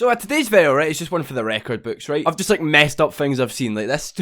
So today's video, right, it's just one for the record books, right? I've just like messed up things I've seen, like this,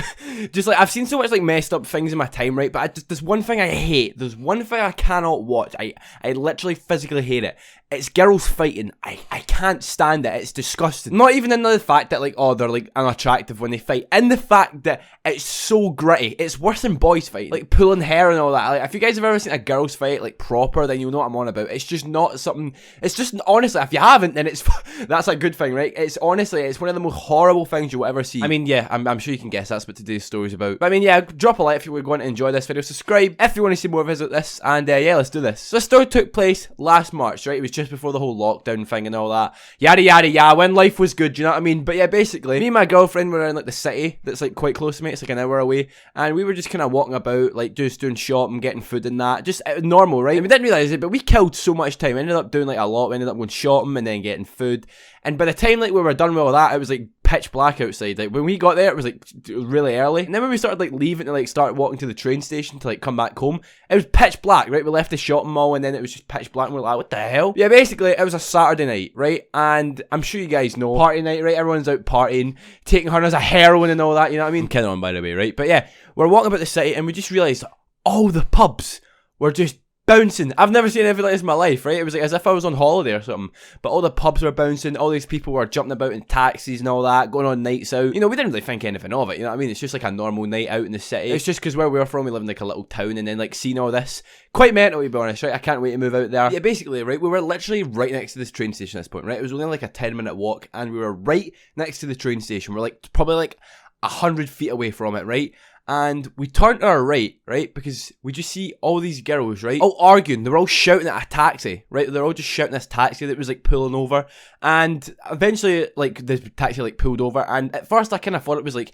just like I've seen so much like messed up things in my time, right? But there's one thing I hate. There's one thing I cannot watch. I literally physically hate it. It's girls fighting. I can't stand it. It's disgusting. Not even in the fact that like, oh, they're like unattractive when they fight. In the fact that it's so gritty. It's worse than boys fighting. Like pulling hair and all that. Like if you guys have ever seen a girls fight like proper, then you'll know what I'm on about. It's just not something. It's just honestly, if you haven't, then it's that's a good thing, right? It's honestly, it's one of the most horrible things you'll ever see. I mean, yeah, I'm sure you can guess that's what today's story's about. But I mean, yeah, drop a like if you were going to enjoy this video. Subscribe if you want to see more videos like this. And yeah, let's do this. So the story took place last March, right? It was just before the whole lockdown thing and all that. Yada yada yada, when life was good, you know what I mean? But yeah, basically, me and my girlfriend were in like the city that's like quite close to me. It's like an hour away. And we were just kind of walking about, like just doing shopping, getting food and that. Just normal, right? And we didn't realise it, but we killed so much time. We ended up doing like a lot. We ended up going shopping and then getting food. And by the time like we were done with all that, it was like pitch black outside. Like when we got there, it was like really early. And then when we started like leaving to like start walking to the train station to like come back home, it was pitch black, right? We left the shopping mall and then it was just pitch black and we were like, what the hell? Yeah, basically it was a Saturday night, right? And I'm sure you guys know, party night, right? Everyone's out partying, taking her as a heroin and all that, you know what I mean? I'm kidding on, by the way, right? But yeah, we're walking about the city and we just realised all the pubs were just bouncing. I've never seen anything like this in my life, right? It was like as if I was on holiday or something. But all the pubs were bouncing, all these people were jumping about in taxis and all that, going on nights out. You know, we didn't really think anything of it, you know what I mean? It's just like a normal night out in the city. It's just because where we were from, we live in like a little town, and then like seeing all this, quite mental to be honest, right? I can't wait to move out there. Yeah, basically, right, we were literally right next to this train station at this point, right? It was only like a 10-minute walk, and we were right next to the train station. We're like probably like 100 feet away from it, right? And we turned to our right, because we just see all these girls, right, all arguing. They were all shouting at a taxi, right? They're all just shouting at this taxi that was like pulling over. And eventually, like, the taxi like pulled over. And at first, I kind of thought it was like,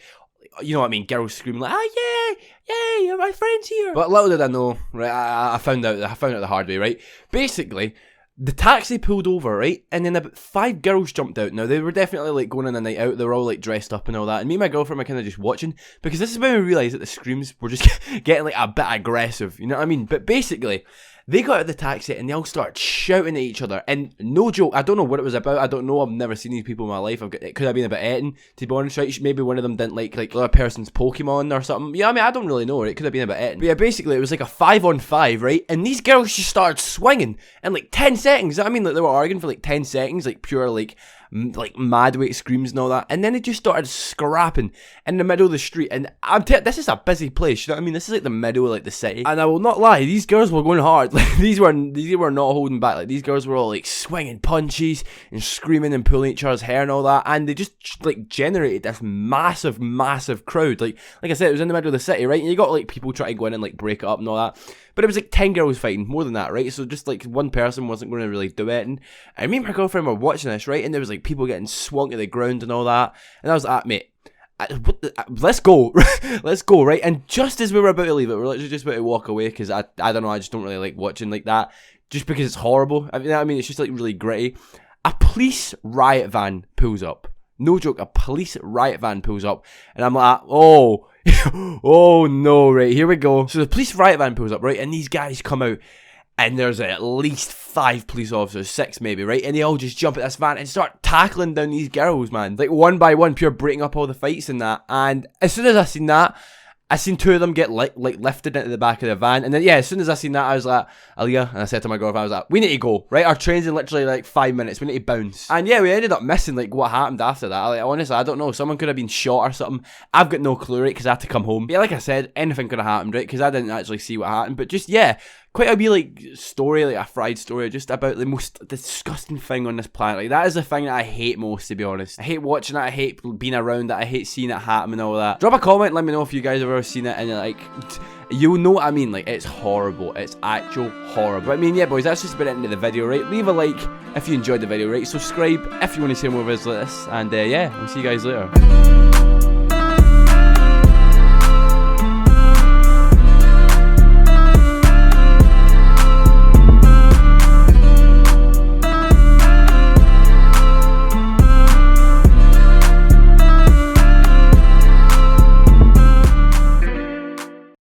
you know what I mean, girls screaming like, oh yeah, my friend's here. But little did I know, right? I found out the hard way, right? Basically, the taxi pulled over, right? And then about 5 girls jumped out. Now, they were definitely, like, going on a night out. They were all, like, dressed up and all that. And me and my girlfriend were kind of just watching. Because this is when we realised that the screams were just getting, like, a bit aggressive. You know what I mean? But basically, they got out of the taxi and they all started shouting at each other. And no joke, I don't know what it was about. I don't know. I've never seen these people in my life. It could have been about Eton, to be honest, right? Maybe one of them didn't like the other person's Pokemon or something. Yeah, I mean, I don't really know. It could have been about Eton. But yeah, basically, it was like a 5-on-5, right? And these girls just started swinging in like 10 seconds. I mean, like they were arguing for like 10 seconds, like pure like mad weight screams and all that, and then they just started scrapping in the middle of the street. And this is a busy place, you know what I mean? This is like the middle of like the city, and I will not lie, these girls were going hard. Like these were not holding back. Like these girls were all like swinging punches and screaming and pulling each other's hair and all that, and they just like generated this massive crowd. Like I said, it was in the middle of the city, right? And you got like people trying to go in and like break it up and all that. But it was like 10 girls fighting, more than that, right? So just like one person wasn't going to really do it. And me and my girlfriend were watching this, right? And there was like people getting swung to the ground and all that. And I was like, mate, let's go. Let's go, right? And just as we were about to leave it, we were literally just about to walk away because I don't know, I just don't really like watching like that. Just because it's horrible. I mean, it's just like really gritty. A police riot van pulls up. No joke, a police riot van pulls up. And I'm like, oh... oh no, right, here we go. So the police riot van pulls up, right, and these guys come out, and there's at least 5 police officers, 6 maybe, right, and they all just jump at this van and start tackling down these girls, man, like one by one, pure breaking up all the fights and that. And as soon as I seen that, I seen 2 of them get like lifted into the back of the van, and then yeah, as soon as I seen that, I was like, Aaliyah, and I said to my girlfriend, I was like, we need to go, right? Our train's in literally like 5 minutes, we need to bounce. And yeah, we ended up missing like what happened after that. Like honestly, I don't know, someone could have been shot or something. I've got no clue, right? Because I had to come home. But yeah, like I said, anything could have happened, right? Because I didn't actually see what happened. But just yeah, quite a wee like story, like a fried story, just about the most disgusting thing on this planet. Like that is the thing that I hate most, to be honest. I hate watching it, I hate being around it, I hate seeing it happen and all that. Drop a comment, let me know if you guys have ever seen it, and you're like, you'll know what I mean. Like it's horrible, it's actual horrible. But I mean, yeah boys, that's just about it into the video, right? Leave a like if you enjoyed the video, right? Subscribe if you want to see more videos like this, and yeah, I'll see you guys later.